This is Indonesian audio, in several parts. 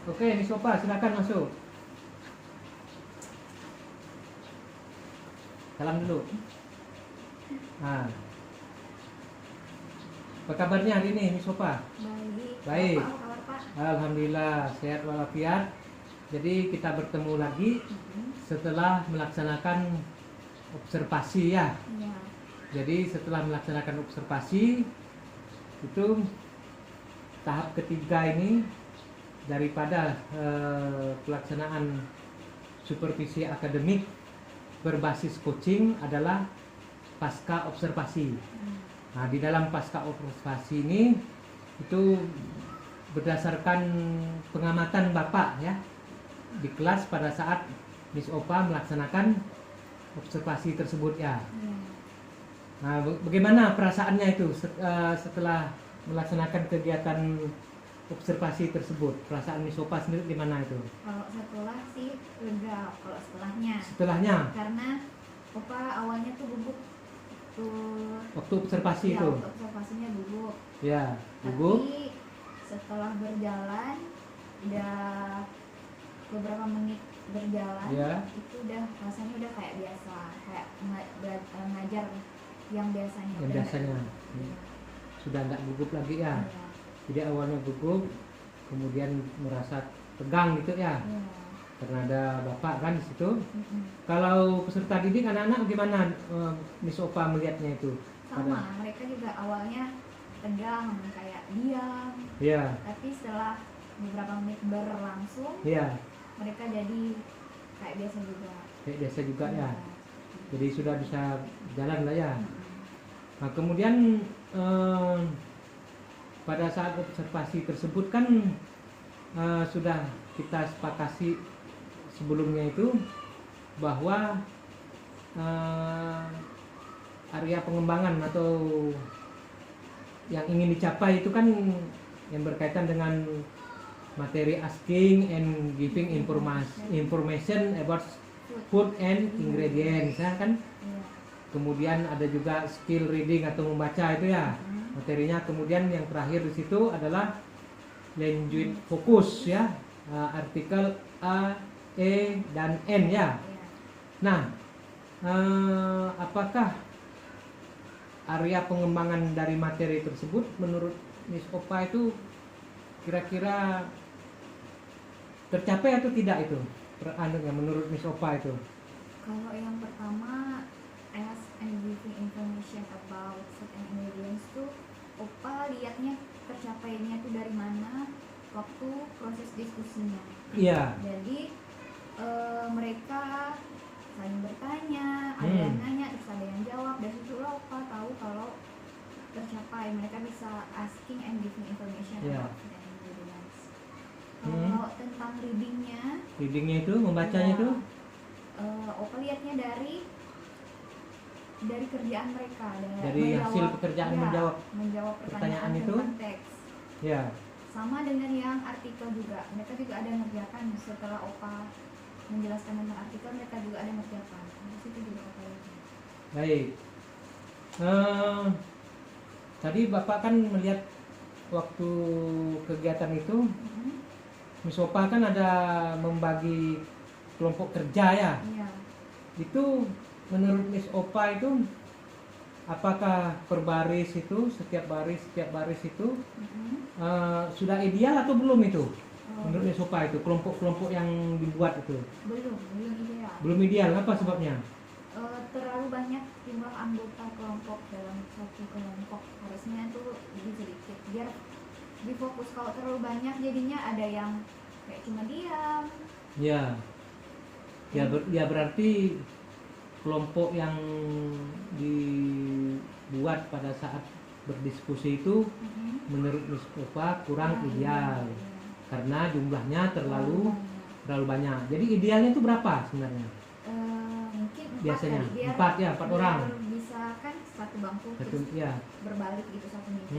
Oke, Miss Opa, silakan masuk. Salam dulu. Nah, apa kabarnya hari ini, Miss Opa? Baik. Baik. Bapak, apa kabar Pak? Alhamdulillah, sehat walafiat. Jadi kita bertemu lagi setelah melaksanakan observasi ya. Iya. Jadi setelah melaksanakan observasi itu tahap ketiga ini daripada pelaksanaan supervisi akademik berbasis coaching adalah pasca observasi. Nah, di dalam pasca observasi ini itu berdasarkan pengamatan Bapak ya di kelas pada saat Miss Opa melaksanakan observasi tersebut ya. Nah, bagaimana perasaannya itu setelah melaksanakan kegiatan observasi tersebut? Perasaan Miss Opa sendiri di mana itu? Kalau setelah sih lega, kalau setelahnya. Setelahnya? Karena Opa awalnya tuh gugup waktu observasi ya, itu? waktu observasinya gugup. Ya, gugup. Tapi setelah berjalan, udah beberapa menit berjalan, Ya. itu udah rasanya udah kayak biasa, kayak ngajar yang biasanya. Yang biasanya. Sudah nggak gugup lagi ya? Iya. Jadi awalnya gugup, kemudian merasa tegang gitu ya? Iya. Karena ada Bapak kan di situ. Kalau peserta didik anak-anak gimana Miss Opa melihatnya itu? Sama, mereka juga awalnya tegang, kayak diam. Iya. Tapi setelah beberapa menit berlangsung, Iya. mereka jadi kayak biasa juga. Kayak biasa juga ya. Iya. Jadi sudah bisa jalan lah ya. Nah, kemudian pada saat observasi tersebut kan sudah kita sepakati sebelumnya itu bahwa area pengembangan atau yang ingin dicapai itu kan yang berkaitan dengan materi asking and giving information about food and ingredients ya kan. Iya. Kemudian ada juga skill reading atau membaca itu ya materinya. Kemudian yang terakhir di situ adalah language focus ya, artikel A, E dan N ya. Iya. Nah, apakah area pengembangan dari materi tersebut menurut Miss Opa itu kira-kira tercapai atau tidak itu? Menurut Miss Opa itu? Kalau yang pertama, ask and giving information about food and ingredients tuh, Opa lihatnya tercapainya tuh dari mana waktu proses diskusinya. Iya. Jadi mereka saling bertanya, ada yang nanya, terus ada yang jawab, dan situlah Opa tahu kalau tercapai. Mereka bisa asking and giving information about food and ingredients. Kalau tentang readingnya itu, membacanya ya, itu? Opa lihatnya dari kerjaan mereka, dari hasil pekerjaan ya, menjawab pertanyaan itu tentang teks. ya. Sama dengan yang artikel juga, mereka juga ada yang mengerjakan. Setelah Opa menjelaskan tentang artikel, mereka juga ada yang mengerjakan. Di situ juga Opa lihatnya. Baik. Tadi Bapak kan melihat waktu kegiatan itu, Miss Opa kan ada membagi kelompok kerja ya. Iya. Itu menurut Miss Opa itu apakah per baris itu, setiap baris itu sudah ideal atau belum itu? Menurut Miss Opa itu kelompok-kelompok yang dibuat itu Belum ideal. belum ideal. Apa sebabnya? Terlalu banyak jumlah anggota kelompok dalam satu kelompok. Harusnya tuh lebih sedikit biar lebih fokus. Kalau terlalu banyak jadinya ada yang kayak cuma diam. Ya berarti kelompok yang dibuat pada saat berdiskusi itu menurut Miss Opa kurang ideal karena jumlahnya terlalu banyak. Jadi idealnya itu berapa sebenarnya? Mungkin biasanya kali, 4 orang. Bisa kan satu bangku terus ya. berbalik gitu satu meja.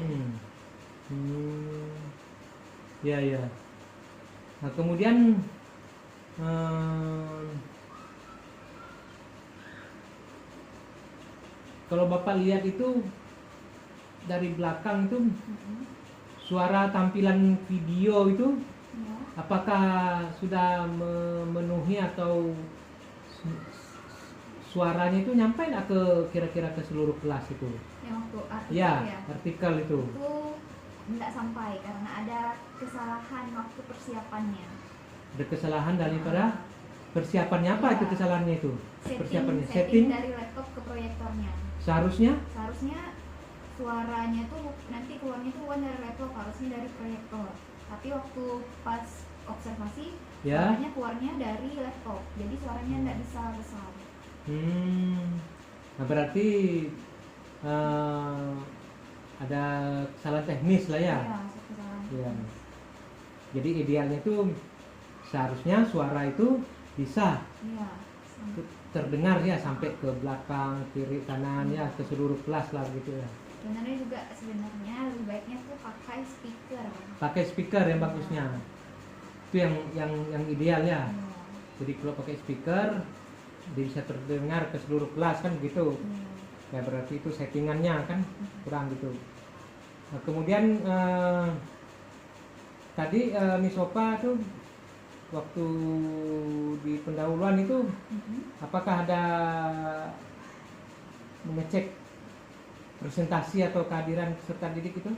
Ya. Nah, kemudian kalau Bapak lihat itu dari belakang itu suara tampilan video itu Ya. apakah sudah memenuhi atau suaranya itu nyampe nggak ke kira-kira ke seluruh kelas itu? Yang waktu artikel Ya, ya. artikel itu. Itu tidak sampai karena ada kesalahan waktu persiapannya. Ada kesalahan daripada Ah, persiapannya apa Ya. itu kesalahannya itu? Persiapannya setting dari laptop ke proyektornya. Seharusnya Seharusnya suaranya tuh nanti keluarnya tuh bukan dari laptop, harusnya dari proyektor. Tapi waktu pas observasi, ya. suaranya keluarnya dari laptop. Jadi suaranya tidak bisa besar. Nah berarti ada kesalahan teknis lah ya. Iya, kesalahan. Iya. Jadi idealnya itu seharusnya suara itu bisa Iya. terdengar ya sampai ke belakang, kiri, kanan ya, ke seluruh kelas lah gitu ya. Sebenarnya lebih baiknya tuh pakai speaker. Pakai speaker yang bagusnya. Itu yang ideal ya. Iya. Jadi kalau pakai speaker dia bisa terdengar ke seluruh kelas kan gitu. Iya. Ya berarti itu settingannya kan kurang gitu. Nah, kemudian tadi Miss Opa tuh waktu di pendahuluan itu apakah ada mengecek presentasi atau kehadiran peserta didik itu?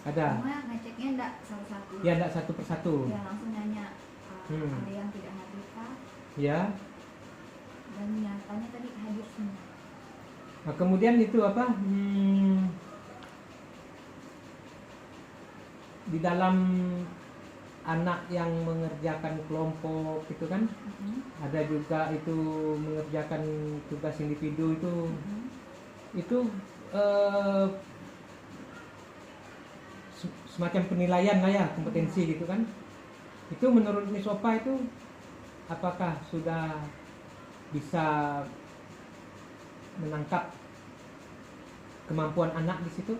Ada. Cuma ngeceknya enggak satu-satu. Ya enggak satu persatu. Ya langsung nanya ada yang tidak hadir kah? Ya. Dan nyatanya tadi hadir semua. Nah, kemudian itu apa? Di dalam anak yang mengerjakan kelompok itu kan ada juga itu mengerjakan tugas individu itu semacam penilaian lah ya kompetensi gitu kan. Itu menurut Miss Opa itu apakah sudah bisa menangkap kemampuan anak di situ?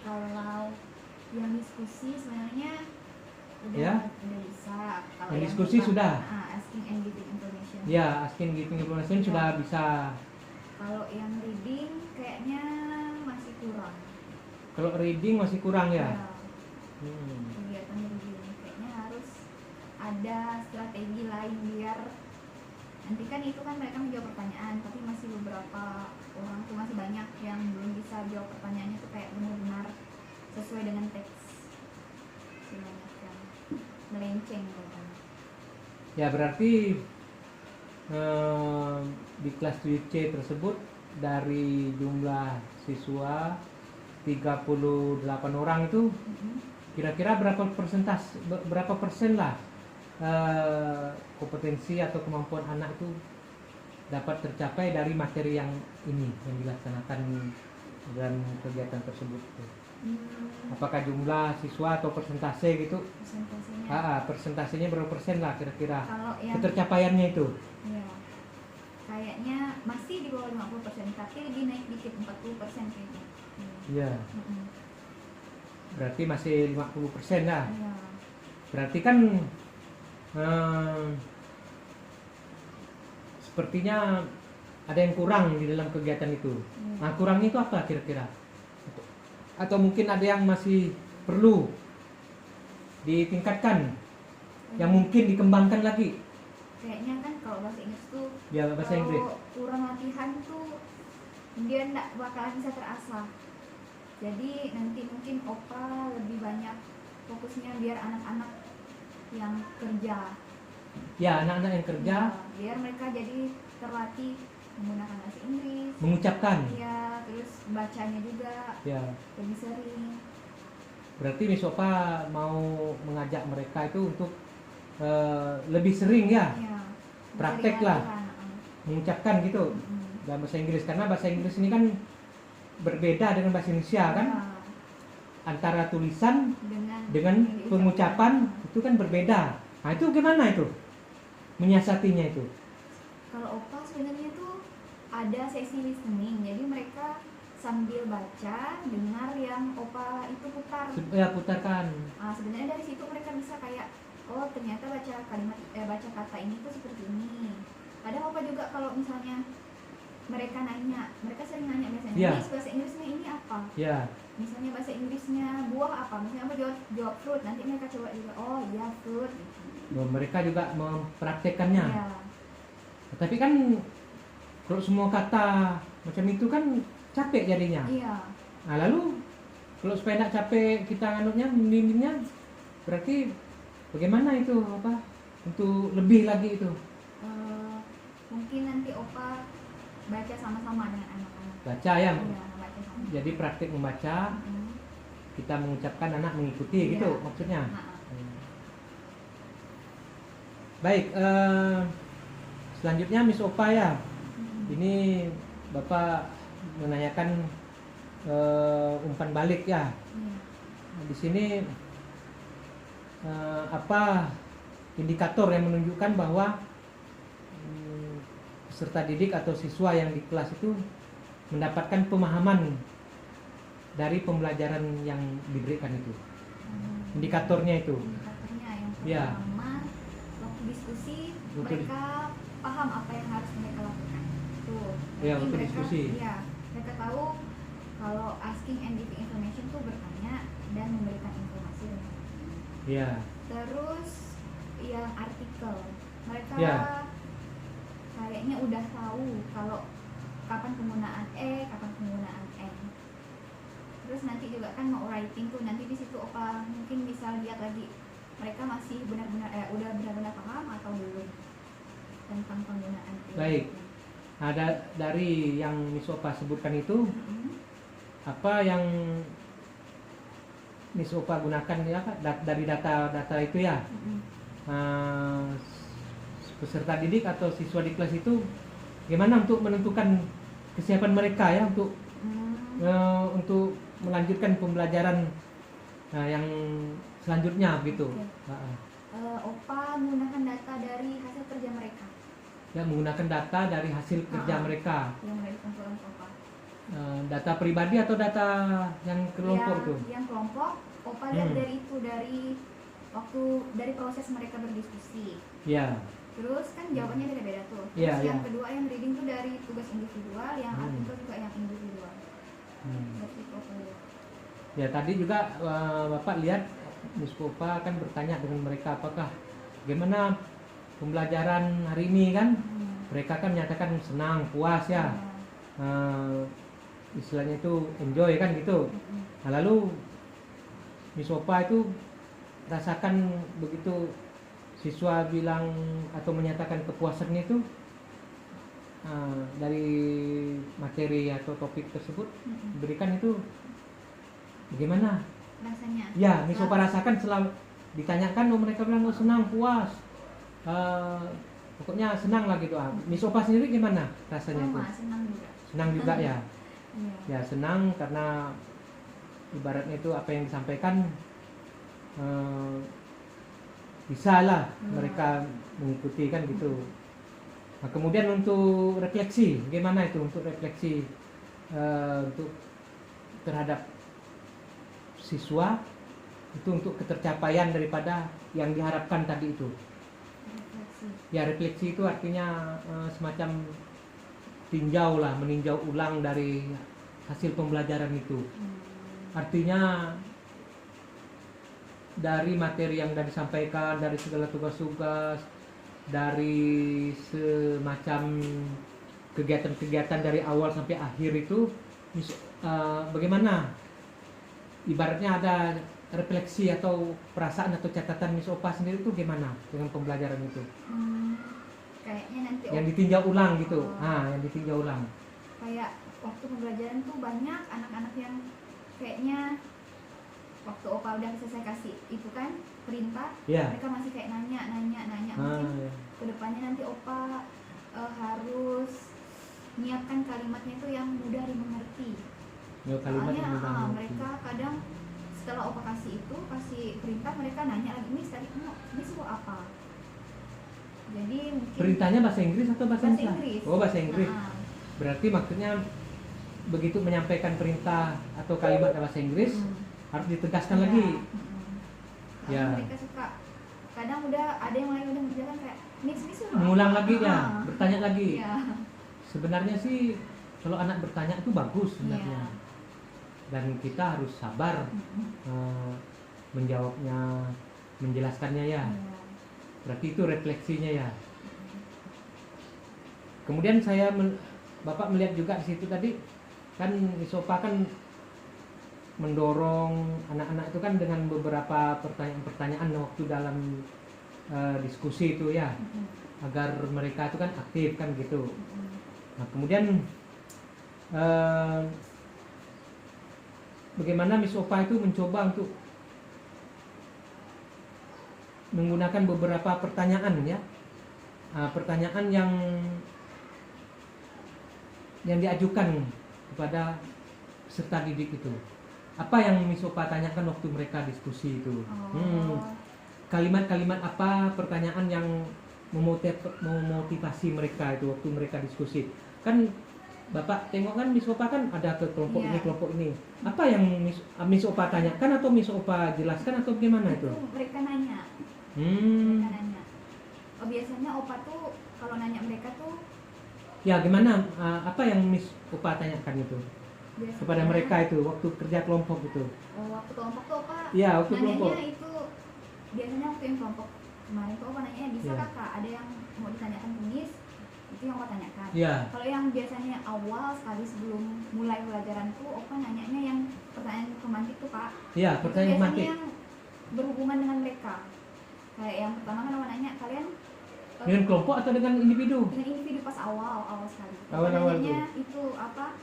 Kalau yang diskusi sebenarnya Ya. udah bisa. Kalau Yang yang diskusi bukan, sudah. Asking and giving information. Ya, asking giving information Ya. sudah bisa. Kalau yang reading kayaknya masih kurang. Kalau reading masih kurang ya. Kegiatan reading kayaknya harus ada strategi lain biar nanti kan itu kan mereka menjawab pertanyaan, tapi masih beberapa orang tuh masih banyak yang belum bisa jawab pertanyaannya tuh kayak benar-benar sesuai dengan teks. Banyak yang melenceng kan. Ya berarti di kelas 7C tersebut dari jumlah siswa 38 orang itu kira-kira berapa persen lah kompetensi atau kemampuan anak itu dapat tercapai dari materi yang ini yang dilaksanakan dalam kegiatan tersebut. Apakah jumlah siswa atau persentase gitu? Persentasenya berapa persen lah kira-kira ketercapaiannya itu? Ya, kayaknya masih di bawah 50%, tapi lebih naik dikit 40% kayaknya. Iya. Berarti masih 50% lah. Iya. Berarti kan sepertinya ada yang kurang di dalam kegiatan itu. Nah, kurangnya itu apa kira-kira? Atau mungkin ada yang masih perlu ditingkatkan, yang mungkin dikembangkan lagi? Kayaknya kan kalau bahasa Inggris tuh, Ya, bahasa Inggris. kurang latihan tuh dia nggak bakalan bisa terasah. Jadi nanti mungkin Opa lebih banyak fokusnya biar anak-anak yang kerja. Ya, anak-anak yang kerja. Ya, biar mereka jadi terlatih menggunakan bahasa Inggris. Mengucapkan. Iya, terus bacanya juga. Ya. Lebih sering. Berarti Miss Opa mau mengajak mereka itu untuk lebih sering ya, praktek lah, mengucapkan gitu dalam bahasa Inggris, karena bahasa Inggris ini kan berbeda dengan bahasa Indonesia kan, antara tulisan dengan pengucapan itu kan berbeda. Nah itu gimana itu menyiasatinya itu? Kalau Opa sebenarnya tuh ada sesi listening, jadi mereka sambil baca dengar yang Opa itu putar. Ya putarkan. Sebenarnya dari situ mereka bisa kayak, oh ternyata baca kata ini tuh seperti ini. Kadang Opa juga kalau misalnya mereka nanya, mereka sering nanya biasanya, bahasa Inggrisnya ini apa? Ya, Misalnya bahasa Inggrisnya buah apa, misalnya apa jawab fruit, nanti mereka coba juga, oh iya fruit gitu. mereka juga mempraktekannya. Iya. Tapi kan kalau semua kata macam itu kan capek jadinya. Iya. Nah, lalu kalau supaya nak capek kita anutnya, membimbingnya, berarti bagaimana itu apa? Untuk lebih lagi itu Mungkin nanti Opa baca sama-sama dengan anak-anak. baca ya. Iya, baca sama. Jadi praktik membaca, Mm-mm. kita mengucapkan, anak mengikuti Iya. gitu maksudnya. Nah, Baik, selanjutnya Miss Opa ya. Ini Bapak menanyakan umpan balik ya. iya. Di sini apa indikator yang menunjukkan bahwa peserta didik atau siswa yang di kelas itu mendapatkan pemahaman dari pembelajaran yang diberikan itu. Indikatornya itu. Indikatornya yang Iya. pertama, waktu diskusi Waktu mereka paham apa yang harus mereka lakukan. Tuh. Iya, Jadi waktu mereka, diskusi. Iya, mereka tahu kalau asking and giving information tuh bertanya dan memberikan informasi. Iya. Terus yang artikel, mereka Iya. kayaknya udah tahu kalau kapan penggunaan kapan penggunaan n. Terus nanti juga kan mau writing tuh, nanti di situ Opa mungkin bisa lihat lagi mereka masih benar-benar udah benar-benar paham atau belum tentang penggunaan n. Baik. Ada dari yang Miss Opa sebutkan itu, apa yang Miss Opa gunakan ya Kak, dari data-data itu ya. Peserta didik atau siswa di kelas itu gimana untuk menentukan kesiapan mereka ya untuk melanjutkan pembelajaran yang selanjutnya gitu. Oke. Opa menggunakan data dari hasil kerja mereka Ya, menggunakan data dari hasil kerja mereka. yang dari kumpulan Opa. Data pribadi atau data yang kelompok itu? Yang kelompok, Opa lihat dari itu, dari proses mereka berdiskusi. Ya. Terus kan jawabannya beda-beda tuh. Terus Iya, yang iya. kedua yang reading tuh dari tugas individual, yang artikel juga yang individual. Dari itu Opa lihat. Ya, tadi juga Bapak lihat Miss Opa kan bertanya dengan mereka apakah bagaimana pembelajaran hari ini kan. Mereka kan menyatakan senang, puas ya. Istilahnya itu enjoy kan gitu. Nah, lalu Miss Opa itu rasakan begitu siswa bilang atau menyatakan kepuasannya itu dari materi atau topik tersebut diberikan itu bagaimana? Rasanya. Ya, Miss Opa rasakan selalu ditanyakan, mereka bilang senang, puas, pokoknya senang lah gitu. Miss Opa sendiri gimana rasanya itu? Senang juga. Senang juga ya. Iya. Ya, senang karena ibaratnya itu apa yang disampaikan bisa lah mereka mengikuti kan gitu. Nah, kemudian untuk refleksi, bagaimana itu untuk refleksi untuk terhadap siswa itu untuk ketercapaian daripada yang diharapkan tadi itu. Refleksi. Ya, refleksi itu artinya semacam tinjau lah, meninjau ulang dari hasil pembelajaran itu. Artinya dari materi yang sudah disampaikan, dari segala tugas-tugas, dari semacam kegiatan-kegiatan dari awal sampai akhir itu, bagaimana? Ibaratnya ada refleksi atau perasaan atau catatan Miss Opa sendiri itu gimana dengan pembelajaran itu? Kayaknya nanti Yang ditinjau ulang gitu. Yang ditinjau ulang. Kayak waktu pembelajaran tuh banyak anak-anak yang kayaknya waktu Opa udah selesai kasih itu kan perintah, mereka masih kayak nanya. Mungkin kedepannya nanti Opa harus menyiapkan kalimatnya itu yang mudah dimengerti. Soalnya mereka kadang setelah Opa kasih perintah, mereka nanya lagi, Miss tadi Miss itu apa? Jadi mungkin Perintahnya bahasa Inggris atau bahasa Inggris? Oh, bahasa Inggris. Berarti maksudnya begitu menyampaikan perintah atau kalimat bahasa Inggris harus ditegaskan lagi. Ya. Mereka suka. Kadang udah ada yang lain udah mengerjakan kayak Miss mengulang lagi ya, bertanya lagi. Ya. Sebenarnya sih kalau anak bertanya itu bagus sebenarnya. dan kita harus sabar menjawabnya, menjelaskannya ya. Iya. Berarti itu refleksinya ya. Kemudian Bapak melihat juga di situ tadi kan Miss Opa kan mendorong anak-anak itu kan dengan beberapa pertanyaan-pertanyaan waktu dalam diskusi itu ya, agar mereka itu kan aktif kan gitu. Nah, kemudian bagaimana Miss Opa itu mencoba untuk menggunakan beberapa pertanyaan ya, pertanyaan yang diajukan kepada peserta didik itu. Apa yang Miss Opa tanyakan waktu mereka diskusi itu? Kalimat-kalimat apa, pertanyaan yang memotivasi mereka itu waktu mereka diskusi? Kan Bapak tengok kan Miss Opa kan ada ke kelompok ini, kelompok ini. Apa yang Miss Opa tanyakan atau Miss Opa jelaskan atau gimana itu? Mereka nanya. Mereka nanya. Oh, biasanya Opa tuh kalau nanya mereka tuh ya gimana? Apa yang Miss Opa tanyakan itu biasanya, kepada mereka itu waktu kerja kelompok itu? Oh, waktu kelompok tuh Opa Ya, waktu nanyanya kelompok. itu biasanya waktu yang kelompok kemarin tuh Opa nanya bisa Ya. kakak ada yang mau ditanyakan ke Miss, itu yang Opa tanyakan. Ya. Kalau yang biasanya awal sekali sebelum mulai pelajaran tuh Opa nanyanya yang pertanyaan romantis tuh Pak. Ya, Itu pertanyaan biasanya romantis. yang berhubungan dengan mereka. Kayak yang pertama kan Opa nanya kalian Dengan kelompok atau dengan individu? dengan individu pas awal sekali. Awal-awal Nanyanya itu apa?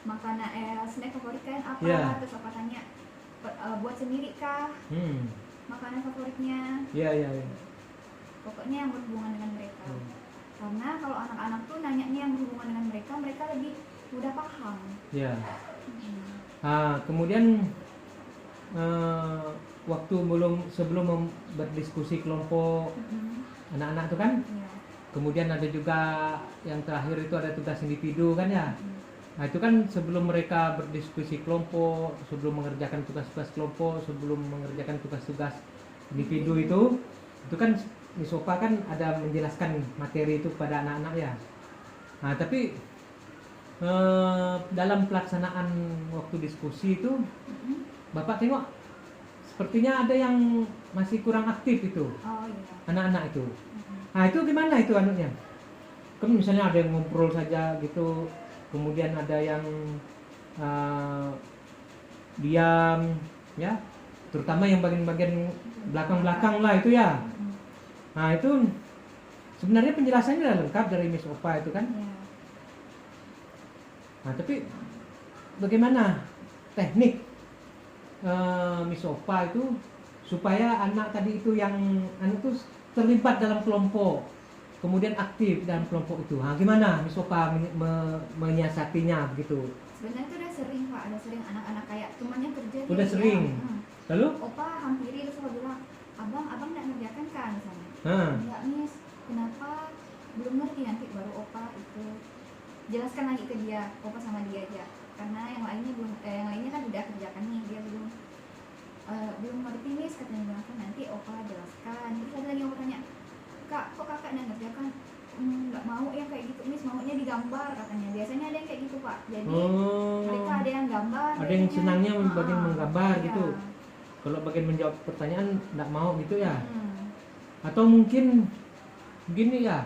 Makanan snack favorit kalian apa? Ya. Terus Opa tanya buat sendiri kah? Makanan favoritnya? Ya. Pokoknya yang berhubungan dengan mereka. Hmm. Karena kalau anak-anak tuh nanyanya yang berhubungan dengan mereka, mereka lebih mudah paham. Ya. Kemudian waktu sebelum berdiskusi kelompok anak-anak itu kan, Iya. kemudian ada juga yang terakhir itu ada tugas individu kan ya. Nah itu kan sebelum mereka berdiskusi kelompok, sebelum mengerjakan tugas-tugas kelompok, sebelum mengerjakan tugas-tugas individu itu kan Miss Opa kan ada menjelaskan materi itu kepada anak-anak ya. Nah tapi dalam pelaksanaan waktu diskusi itu Bapak tengok sepertinya ada yang masih kurang aktif itu Oh iya. anak-anak itu. Nah itu gimana itu anaknya? Kan misalnya ada yang ngobrol saja gitu, kemudian ada yang diam ya, terutama yang bagian-bagian belakang-belakang lah itu ya. Nah itu sebenarnya penjelasannya udah lengkap dari Miss Opa itu kan. Iya. Nah tapi bagaimana teknik Miss Opa itu supaya anak tadi itu yang anak itu terlibat dalam kelompok, kemudian aktif dalam kelompok itu. Nah, gimana Miss Opa menyiasatinya begitu? Sebenarnya itu udah sering Pak, ada sering anak-anak kayak temannya kerja. Udah dia sering. diam. Lalu? Opa hampiri terus Opa bilang, abang nggak ngerjakan kan misalnya. Enggak Miss, kenapa? Belum ngerti, nanti baru Opa itu jelaskan lagi ke dia, Opa sama dia aja. Karena yang lainnya kan udah kerjakan nih, dia belum ngerti Miss, katanya bilang kan nanti Opa jelaskan. Terus ada lagi Opa tanya, kak kok kakak nggak ngerjakan? Nggak mau ya kayak gitu Miss, maunya digambar katanya. Biasanya ada yang kayak gitu Pak, jadi mereka ada yang gambar, ada yang senangnya bagian menggambar iya. gitu. Kalau bagian menjawab pertanyaan nggak mau gitu ya. Atau mungkin begini ya,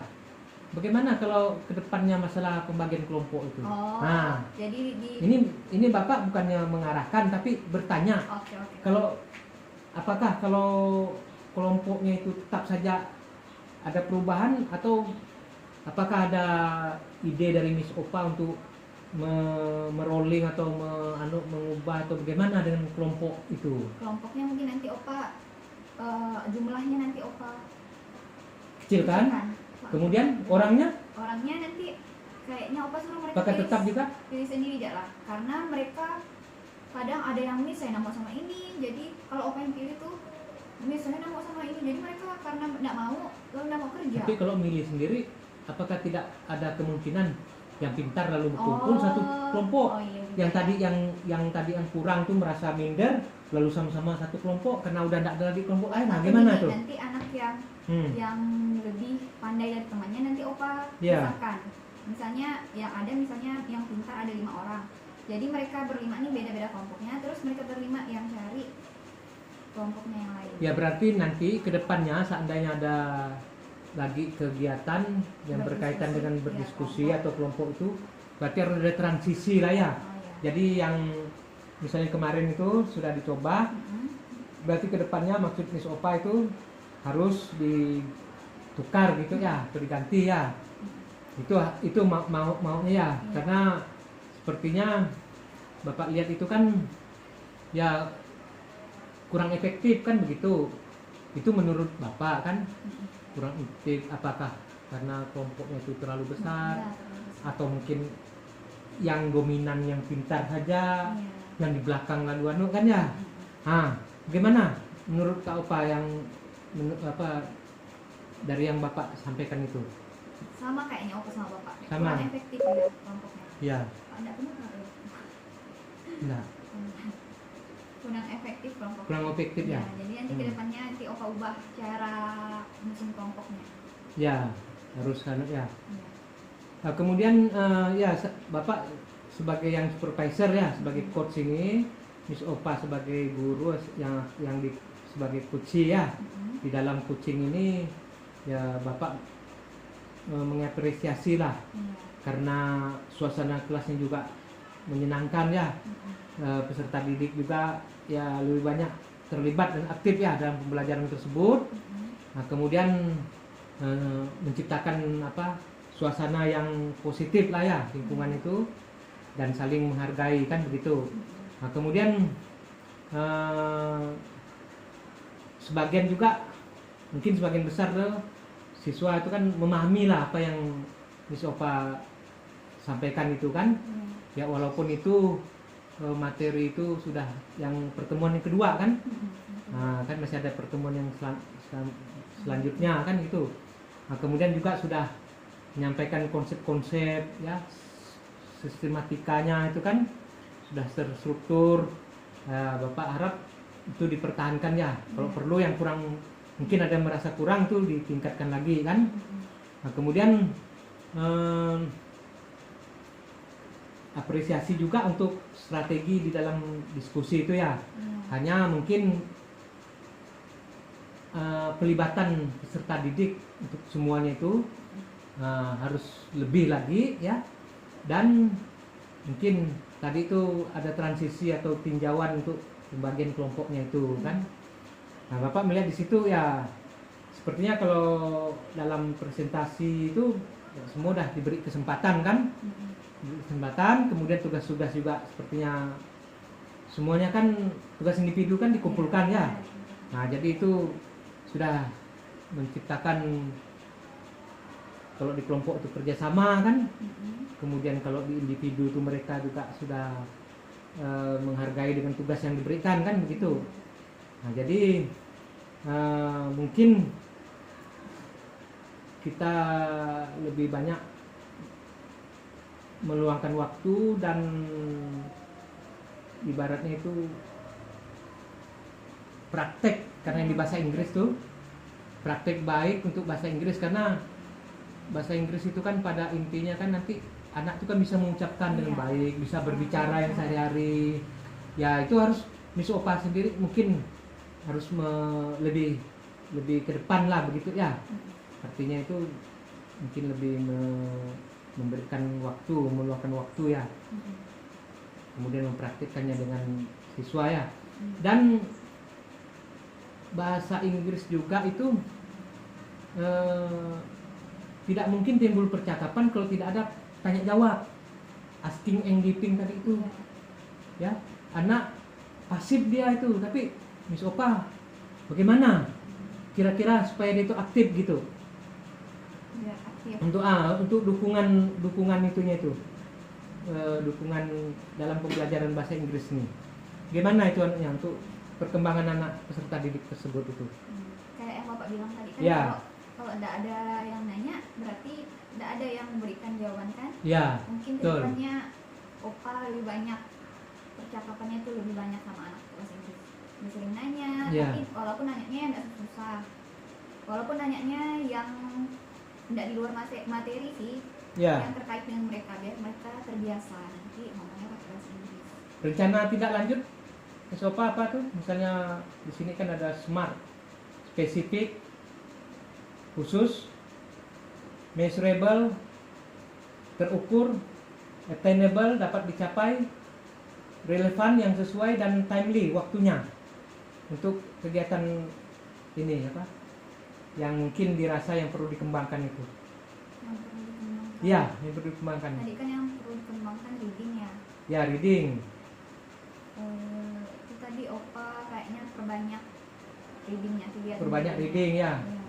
bagaimana kalau kedepannya masalah pembagian kelompok itu? Oh, Nah, jadi ini Bapak bukannya mengarahkan tapi bertanya. Oke. Apakah kalau kelompoknya itu tetap saja ada perubahan atau apakah ada ide dari Miss Opa untuk merolling atau mengubah atau bagaimana dengan kelompok itu? Kelompoknya mungkin nanti Opa jumlahnya nanti Opa Kecilkan. Kemudian orangnya nanti kayaknya Opa suruh mereka apakah tetap juga? pilih sendiri aja lah, karena mereka kadang ada yang Miss saya nggak mau sama ini, jadi kalau Opa yang pilih tuh Miss saya nggak mau sama ini, jadi mereka karena nggak mau lalu nggak mau kerja. Tapi kalau milih sendiri, apakah tidak ada kemungkinan yang pintar lalu berkumpul satu kelompok? Iya, Yang tadi yang kurang tuh merasa minder, lalu sama-sama satu kelompok karena udah tidak ada lagi kelompok lain. Nah, Atau gimana gini, tuh? nanti anak yang lebih pandai dari temannya nanti Opa Iya. misalkan, misalnya yang pintar ada 5 orang, Jadi mereka berlima nih beda-beda kelompoknya, terus mereka berlima yang cari kelompoknya yang lain. Ya berarti nanti ke depannya seandainya ada lagi kegiatan yang berkaitan Berdiskusi, dengan ya, berdiskusi kelompok. atau kelompok itu berarti harus ada transisi lah ya. Oh, ya. Jadi yang misalnya kemarin itu sudah dicoba, Mm-mm. berarti ke depannya maksud Miss Opa itu harus ditukar gitu ya, atau diganti ya. Itu maunya ya, Iya. karena sepertinya Bapak lihat itu kan ya kurang efektif kan begitu. Itu menurut Bapak kan Mm-mm. kurang efektif, apakah karena kelompoknya itu terlalu besar Iya, terlalu besar. atau mungkin yang dominan yang pintar saja, Iya. yang di belakang lalu anu kan ya. Ah, bagaimana menurut Kak Opa yang dari yang Bapak sampaikan itu? Sama kayaknya Opa sama Bapak. Sama. Kurang efektif ya kelompoknya. Ya, Enggak benar ya. enggak, Kurang efektif kelompoknya. kurang efektif ya. Jadi nanti kedepannya nanti Opa ubah cara menyusun kelompoknya. Ya, harus kan ya. Iya. Nah, kemudian ya Bapak sebagai yang supervisor ya, sebagai coach ini, Miss Opa sebagai guru yang sebagai coach ya. Mm-mm. Di dalam coaching ini ya Bapak mengapresiasi lah Iya. karena suasana kelasnya juga menyenangkan ya. Mm-mm. Peserta didik juga ya lebih banyak terlibat dan aktif ya dalam pembelajaran tersebut. Mm-mm. Nah, kemudian menciptakan suasana yang positif lah ya lingkungan itu dan saling menghargai kan begitu. Nah, kemudian sebagian juga mungkin sebagian besar siswa itu kan memahami lah apa yang Miss Opa sampaikan itu kan. Iya. Ya walaupun itu materi itu sudah yang pertemuan yang kedua kan. Mm-mm. Nah, kan masih ada pertemuan yang selanjutnya kan itu. Nah, kemudian juga sudah menyampaikan konsep-konsep ya, sistematikanya itu kan sudah terstruktur. Bapak harap itu dipertahankan ya. Kalau perlu yang kurang, mungkin ada yang merasa kurang tuh ditingkatkan lagi kan. Mm-mm. Nah, kemudian apresiasi juga untuk strategi di dalam diskusi itu ya. Iya. Hanya mungkin pelibatan peserta didik untuk semuanya itu harus lebih lagi ya, dan mungkin tadi itu ada transisi atau tinjauan untuk pembagian kelompoknya itu kan. Nah, Bapak melihat di situ ya sepertinya kalau dalam presentasi itu ya, semua udah diberi kesempatan kan. Mm-mm. Kesempatan, kemudian tugas-tugas juga sepertinya semuanya kan tugas individu kan dikumpulkan ya. Nah, jadi itu sudah menciptakan kalau di kelompok itu kerjasama kan. Mm-mm. Kemudian kalau di individu itu mereka juga sudah menghargai dengan tugas yang diberikan kan begitu. Nah, jadi mungkin kita lebih banyak meluangkan waktu dan ibaratnya itu praktek, karena yang di bahasa Inggris tuh praktek baik untuk bahasa Inggris, karena bahasa Inggris itu kan pada intinya kan nanti anak itu kan bisa mengucapkan dengan Iya. baik, bisa berbicara yang sehari-hari. Ya itu harus Miss Opa sendiri mungkin harus lebih ke depan lah begitu ya. Artinya itu mungkin lebih memberikan waktu, meluangkan waktu ya. Mm-mm. Kemudian mempraktikkannya dengan siswa ya. Mm. Dan bahasa Inggris juga itu tidak mungkin timbul percakapan kalau tidak ada tanya jawab, asking and giving tadi itu Iya. ya. Anak pasif dia itu, tapi Miss Opa bagaimana kira-kira supaya dia itu aktif gitu Biar aktif. untuk dukungan itunya itu, dukungan dalam pembelajaran bahasa Inggris nih. Gimana itu anaknya untuk perkembangan anak peserta didik tersebut itu? Kayak yang Bapak bilang tadi kan, Ya. kalau tidak ada yang nanya berarti tidak ada yang memberikan jawaban kan. Ya, Mungkin betul. kedepannya Opa lebih banyak percakapannya itu lebih banyak sama anak bahasa Inggris. Lebih sering nanya, Ya. tapi walaupun nanyanya tidak susah, walaupun nanyanya yang tidak di luar materi sih, Ya. yang terkait dengan mereka biar mereka terbiasa nanti ngomongnya pakai bahasa Inggris. Rencana tidak lanjut SOPA apa tuh? Misalnya di sini kan ada SMART, spesifik, khusus, measurable, terukur, attainable, dapat dicapai, relevan yang sesuai, dan timely waktunya untuk kegiatan ini apa? Yang mungkin dirasa yang perlu dikembangkan itu. Yang perlu dikembangkan. Iya, yang perlu dikembangkan. Tadi kan yang perlu dikembangkan reading ya. Ya, reading. Itu tadi Opa kayaknya perbanyak readingnya, kegiatan Perbanyak reading ya. Iya.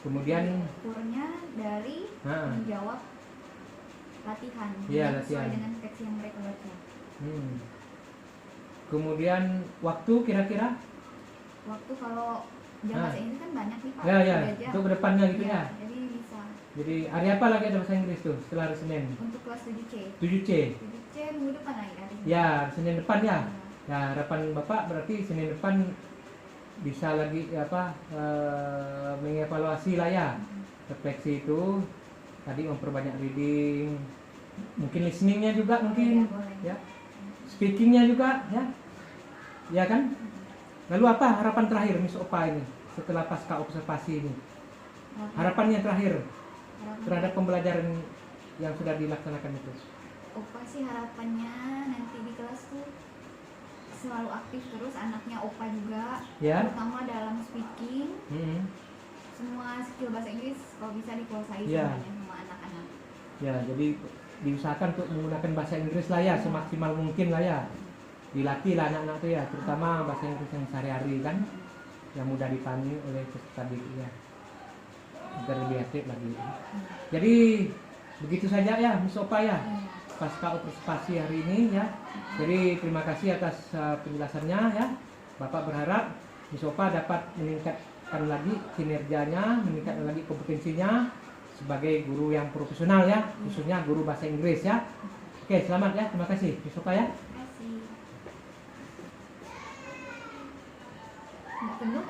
Kemudian Ukurnya dari menjawab latihan, Iya, sesuai latihan. dengan teks yang mereka baca. Kemudian waktu kira-kira? Waktu kalau jam bahasa Inggris kan banyak nih Pak. Ya, 3 jam. untuk kedepannya gitu Iya, ya. jadi bisa. Jadi hari apa lagi ada bahasa Inggris tuh setelah hari Senin? Untuk kelas 7C. 7C. 7C minggu depan lagi hari ini. Ya, Senin depan ya. Iya. Ya, harapan Bapak berarti Senin depan bisa lagi mengevaluasi lah ya. Refleksi itu tadi memperbanyak reading, mungkin listeningnya juga mungkin, Boleh. ya. Speakingnya juga ya. Ya kan? Lalu apa harapan terakhir Miss Opa ini setelah pasca observasi ini? Harapannya terakhir terhadap pembelajaran yang sudah dilaksanakan itu. Opa sih harapannya nanti di kelas tuh selalu aktif terus, anaknya Opa juga, Ya. terutama dalam speaking. Semua skill bahasa Inggris kalau bisa dikuasai Ya. semuanya sama anak-anak. Ya, jadi diusahakan untuk menggunakan bahasa Inggris lah ya semaksimal mungkin lah ya. Dilatih lah anak-anak tuh ya, terutama bahasa Inggris yang sehari-hari kan, yang mudah dipahami oleh peserta didik ya. Agar lebih aktif lagi. Jadi begitu saja ya Miss Opa ya. Pasca observasi hari ini ya. Jadi terima kasih atas penjelasannya ya. Bapak berharap Miss Opa dapat meningkatkan lagi kinerjanya, meningkatkan lagi kompetensinya sebagai guru yang profesional ya, khususnya guru bahasa Inggris ya. Oke, selamat ya. Terima kasih Miss Opa ya. Terima kasih. Nggak penuh,